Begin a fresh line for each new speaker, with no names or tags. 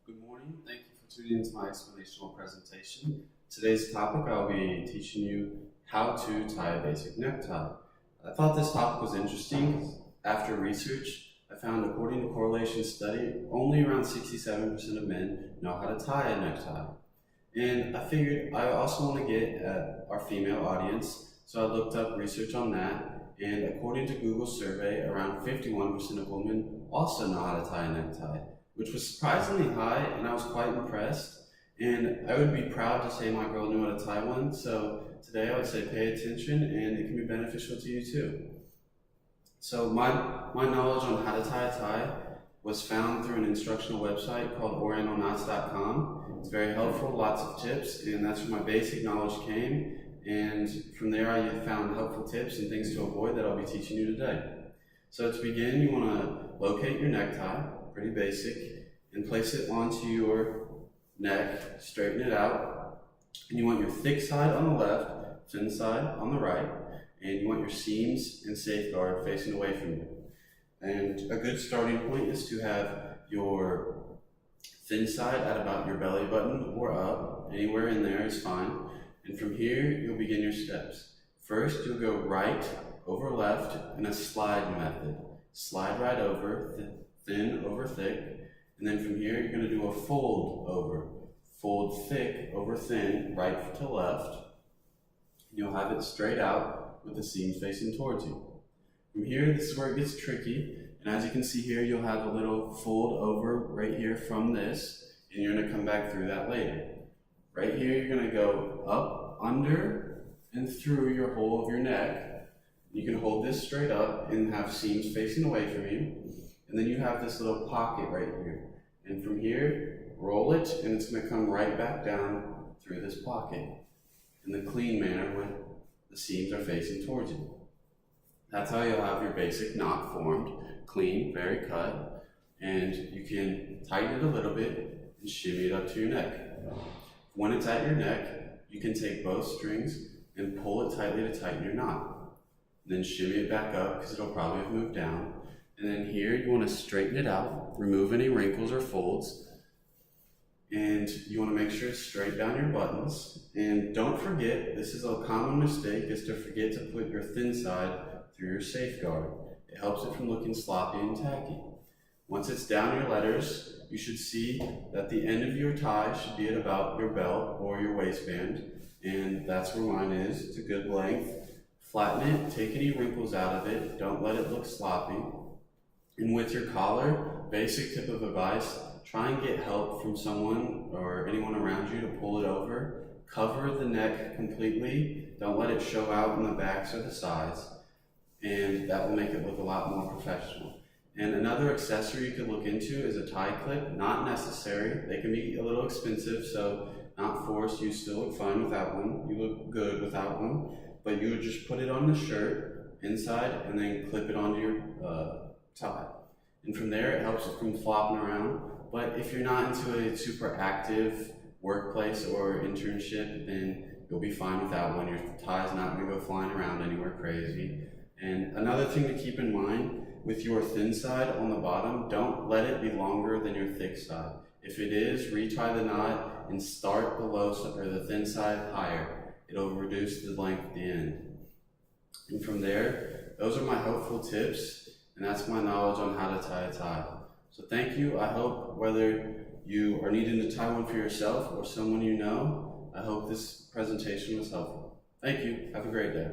Good morning. Thank you for tuning into my explanational presentation. Today's topic, I'll be teaching you how to tie a basic necktie. I thought this topic was interesting. After research, I found, according to Correlation Study, only around 67% of men know how to tie a necktie. And I figured I also want to get at our female audience, so I looked up research on that. And according to Google's survey, around 51% of women also know how to tie a necktie, which was surprisingly high, and I was quite impressed. And I would be proud to say my girl knew how to tie one, so today I would say pay attention, and it can be beneficial to you too. So my knowledge on how to tie a tie was found through an instructional website called orientalknots.com. It's very helpful, lots of tips, and that's where my basic knowledge came. And from there I found helpful tips and things to avoid that I'll be teaching you today. So to begin, you want to locate your necktie, pretty basic, and place it onto your neck, straighten it out, and you want your thick side on the left, thin side on the right, and you want your seams and safeguard facing away from you. And a good starting point is to have your thin side at about your belly button or up, anywhere in there is fine. And from here, you'll begin your steps. First, you'll go right over left in a slide method. Slide right over, thin over thick, and then from here you're going to do a fold over. Fold thick over thin, right to left. You'll have it straight out with the seams facing towards you. From here, this is where it gets tricky, and as you can see here, you'll have a little fold over right here from this, and you're going to come back through that later. Right here, you're going to go up, under, and through your whole of your neck. You can hold this straight up and have seams facing away from you. And then you have this little pocket right here. And from here, roll it, and it's going to come right back down through this pocket in the clean manner when the seams are facing towards you. That's how you'll have your basic knot formed, clean, very cut, and you can tighten it a little bit and shimmy it up to your neck. When it's at your neck, you can take both strings and pull it tightly to tighten your knot. Then shimmy it back up because it'll probably have moved down. And then here you want to straighten it out, remove any wrinkles or folds, and you want to make sure it's straight down your buttons. And don't forget, this is a common mistake, is to forget to put your thin side through your safeguard. It helps it from looking sloppy and tacky. Once it's down your letters, you should see that the end of your tie should be at about your belt or your waistband, and that's where mine is. It's a good length. Flatten it, take any wrinkles out of it, don't let it look sloppy. And with your collar, basic tip of advice, try and get help from someone or anyone around you to pull it over. Cover the neck completely, don't let it show out in the backs or the sides, and that will make it look a lot more professional. And another accessory you could look into is a tie clip. Not necessary. They can be a little expensive, so not forced. You still look fine without one. You look good without one. But you would just put it on the shirt inside and then clip it onto your tie. And from there, it helps it from flopping around. But if you're not into a super active workplace or internship, then you'll be fine without one. Your tie's not going to go flying around anywhere crazy. And another thing to keep in mind, with your thin side on the bottom, don't let it be longer than your thick side. If it is, retie the knot and start the thin side higher. It'll reduce the length at the end. And from there, those are my helpful tips, and that's my knowledge on how to tie a tie. So thank you. I hope whether you are needing to tie one for yourself or someone you know, I hope this presentation was helpful. Thank you. Have a great day.